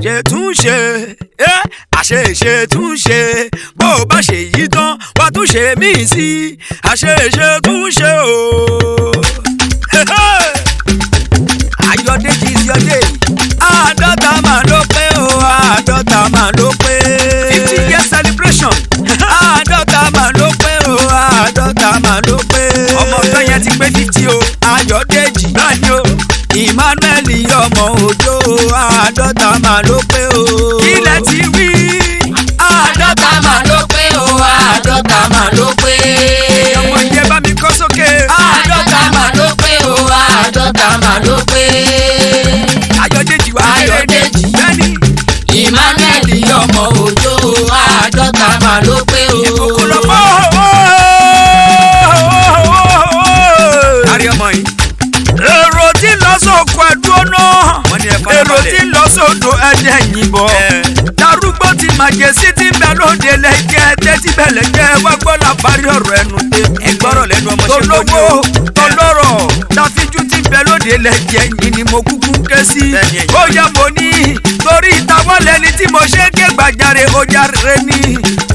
àṣetúnṣe àṣeṣetúnṣe bó o bá ṣe yí tán wàá tún ṣe míì sí àṣeṣetúnṣe o. Ayọ̀dèjì is your day. Àádọ́ta máa ló pé o, àádọ́ta máa ló pé. 50 years celebration. Àádọ́ta máa ló pé o, àádọ́ta máa ló pé. Ọmọ ọ̀dọ́ yẹn ti pé 50 o. Ayọ̀dèjì náà ni o. Emmanuel ọmọ òjò àádọ́ta máa ló pé o. Ilẹ̀ ti wí. Àádọ́ta máa ló pé o, àádọ́ta máa ló pé. Ọmọ ìyẹn bá mi kọ́ sókè. Àádọ́ta máa ló pé o, àádọ́ta máa ló pé. Ayọ̀dèjì wá Ayọ̀dèjì bẹ́ẹ̀ni. Emmanuel ọmọ òjò àádọ́ta máa ló pé o. Ìkókó lọ fọ́. Kárí ọmọ yìí. Èrò tí ń lọ sóko ẹ̀dúró náà. Èrò tí ń lọ sódò ẹ̀dẹ̀ yìnbọn. Darúgbó ti màjèsí ti ń bẹ lóde lẹ́jẹ̀ tẹ́tí bẹ̀lẹ̀ jẹ́ wá gbọ́ làbárí ọ̀rọ̀ ẹnu dé. Ẹgbọ́rọ̀ lẹ́nu ọmọ ṣe kò ní o. Tolówó tàfíjú ti ń bẹ lóde lẹ́jẹ̀ yìí ni mo kúkú ké sí. Ó yẹ mo ní torí ìtawọ́ lẹni tí mo ṣe ké gbàjarè ó járe ní.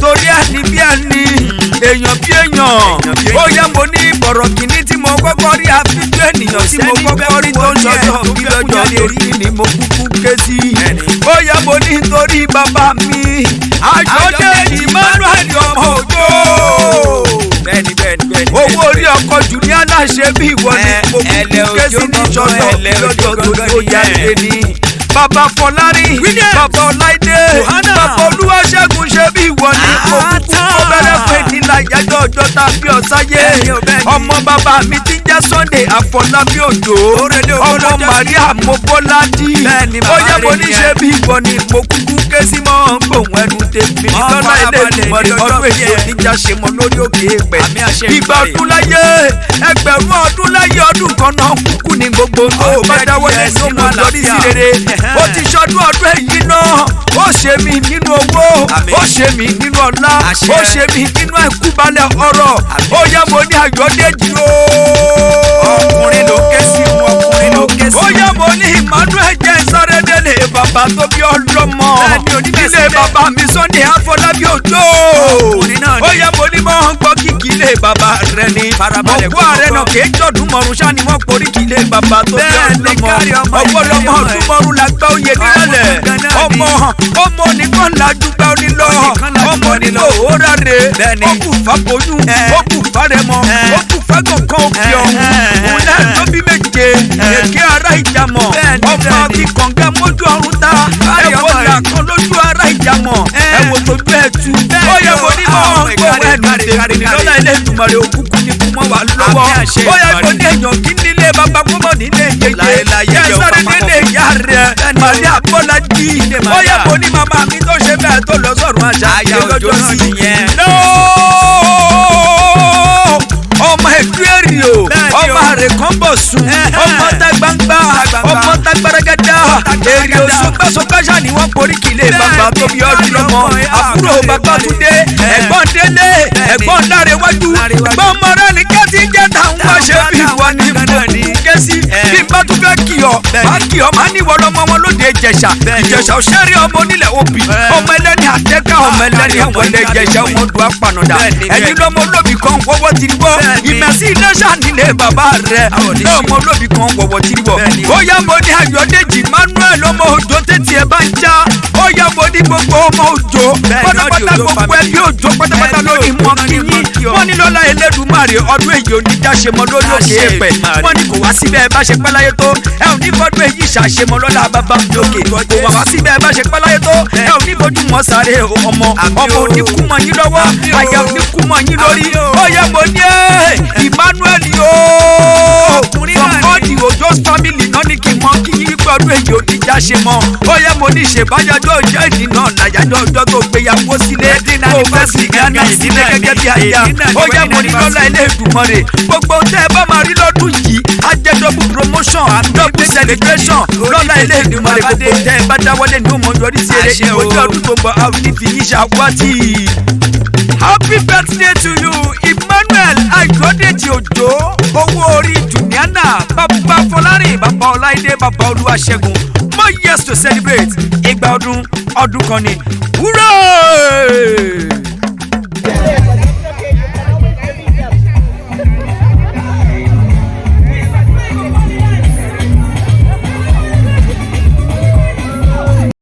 Torí ẹni bí ẹni èèyàn bí èèyàn. Ó yẹ mo ní bọ̀rọ̀ kìíní tí mo kọ́kọ́ rí àfijọ́ ènìyàn tí mo kọ́kọ́ rí tó ń sọ̀tọ̀ bí lọ́jọ́ lórí ni mo kúkú ké sí. Ó yẹ mo ní torí bàbá mi Ayọ̀dèjì Emmanuel ọmọ òjò. Owó orí ọkọ̀ jù ní aláṣẹ bí ìwọ ni mo kúkú ké sí ní sọ̀tọ̀ bí lọ́jọ́ tó jáde ní. Bàbá Fọlárí, bàbá Ọláìdé, bàbá Olúwaṣẹ́gun ṣe bí ìwọ ni mo kúkú kó bẹ̀rẹ̀ fún ìdílé àyájọ́ ọjọ́ tàbí ọ̀sáyé. Ọmọ bàbá mi ti jẹ́ Sunday Àfọlábí Òjó. Ọmọ Maria Mobóládì. Ó yẹ mo ní ṣe bí ìwọ ni mo kúkú ké sí mọ́ gbòhùn ẹnu tèmi. Lọ́lá ilé ìgbìmọ̀ rẹ̀ ọdún èyí oníjà ṣe mọ́ lórí òkè èpè. Ìgbà ọdún láyé ẹgbẹ̀rún ọdún láyé ọdún kan náà kúkú ní gbogbo tó bá dáwọ́ lé sí mo lórí sí rere. Ó ti ṣọdún ọdún èyí náà. Ó ṣe mí nínú owó. Ó ṣe mí nínú ọlá. Ó ṣe mí nínú ẹ̀kúbalẹ̀ ọ̀rọ̀. Ó yẹ mo ní Ayọ̀dèjì o. Ọkùnrin ló ké sí wọn, ọkùnrin ló ké sí. Ó yẹ mo ní Emmanuel jẹ́ sáré délé bàbá tó bí ọlọ́mọ. Ilé bàbá mi Sunday Àfọlábí Òjó. Ó yẹ mo ní mọ́ gbọ́ kíkì ilé bàbá rẹ̀ ni. Ọ̀pọ̀ ààrẹ náà kì í jọ̀dún mọ̀rún ṣá ni wọ́n porí kì ilé bàbá tó bí ọlọ́mọ. Ọ̀pọ̀lọpọ̀ ọdún mọ̀rún la gbá oyè nílẹ̀. Ọmọ nìkan lajú gbá onílọ. Ọmọ nílò òórà rẹ̀. Ó kù fàbóyún. Ó kù fàrẹ̀mọ. Ó kù fàgọ̀kan òkè ọ̀hún. Òun náà tó bí méje. Èké ara ìjàmọ̀. Ọmọ akíkànga mójú ọ̀run ta. Ẹ̀wọ̀n làkàn lójú ara ìjàmọ̀. Ẹ̀wọ̀n tójú ẹ̀ tu. Ó yẹ kó ní mọ̀ gbogbo ẹnu tèmi lọ́la ilé ìtumọ̀ rẹ̀ òkùnkùn ní kú mọ́ wà lọ́wọ́. Ó yẹ kó ní èèyàn kí nílé bàbá kọ́mọ̀ nílé yeye. Kẹsàrẹ́ nílé ìyá rẹ̀. Màlẹ́ Àbọ́lájí. Ó yẹ kó ní màmá mi tó ṣe bẹ́ẹ̀ tó lọ sọ̀rọ̀ àjà lọ́jọ́ sí yẹn. Ọmọ ẹ̀dú èrì o, ọmọ àrè kan bọ̀ sùn, ọmọ tá gbangba, ọmọ tá gbẹrẹgẹdà, èrì o sọgbàsọgbàṣà ni wọ́n porí kìlẹ̀ bàbá tó bí ọdún lọ́mọ, àbúrò bàbá Túndé, ẹ̀gbọ́n Délé, ẹ̀gbọ́n Lárewájú, gbọ́mọ rẹ̀ ní kẹ́sì jẹ́ táwọn wá ṣe bí wọ́n ní mú kẹ́sì, bí n bá tún fẹ́ kì ọ́, má kì ọ́ má ní ìwọ lọ́mọ wọn lóde Ìjẹ̀ṣà, Ìjẹ̀ṣà òṣèré ọmọ onílẹ̀ òbí, ọmọ ẹlẹ́ni àtẹ́ká ọmọ ẹlẹ́ni ẹ̀wọ̀lẹ̀ Ìjẹ̀ṣà ọmọ ọdún apànàdà, ẹ̀yin lọ́mọ olóbì kan wọ́wọ́ ti gbọ́, ìmẹ̀sí iléṣà nílé bàbá rẹ̀ lọ́mọ olóbì kan wọ̀wọ̀ tí wọ̀. Ó yá mo ní Ayọ̀dèjì Emmanuel ọmọ Òjó tètè ẹ̀ bá ń já. Ó yá mo ní gbogbo ọmọ Òjó pátápátá gbogbo ẹbí Òjó pátápátá lórí mọ́ kíyín. Wọ́n ní lọ́lá Elédùmarè ọdún èyí ò ní dáṣemọ lórí òkè èpẹ̀. Wọ́n ní kò wá síbẹ̀ ẹ bá ṣe pẹ́ láyé tó. Ẹ ò ní fọdún èyí ṣàṣemọ lọ́lá bàbá lókè. Kò wá síbẹ̀ ẹ bá ṣe pẹ́ láyé tó. Ẹ ò ní fojú mọ́ sáré ọmọ. Ọmọ ò ní kú mọ́ yín lọ́wọ́. Àyà ò ní kú mọ́ yín lórí. Ó yá mo ní Emmanuel yóò from all the Ojo's family náà ní kí n mọ kí yín pé ọdún èyí ò ní já ṣe mọ́. Ó yẹ mo ní ìṣèbáyájọ́ ọjọ́ ìdí náà láyájọ́ ọjọ́ tó gbéyàwó sílé tó fẹ́ sí Ghana ìdílé gẹ́gẹ́ bí àyà. Ó yẹ mo ní lọ́lá ilé Èdùmàrè gbogbo tẹ́ ẹ bá máa rí lọ́dún yìí á jẹ́ double promotion double celebration lọ́lá ilé Èdùmàrè gbogbo tẹ́ ẹ bá dáwọ́lé ní òmò yọrí sí eré ìwòjọ́ ọdún tó ń bọ̀ àwọn ìfìyín ṣàwátì. Happy birthday to you, Emmanuel Ayọ̀dèjì Òjó. Owó orí Juliana, bàbá Fọlárin, bàbá Ọláìdé, bàbá Olúwaṣẹ́gun. More years to celebrate. igba ọdún ọdún kan ni. Wúrà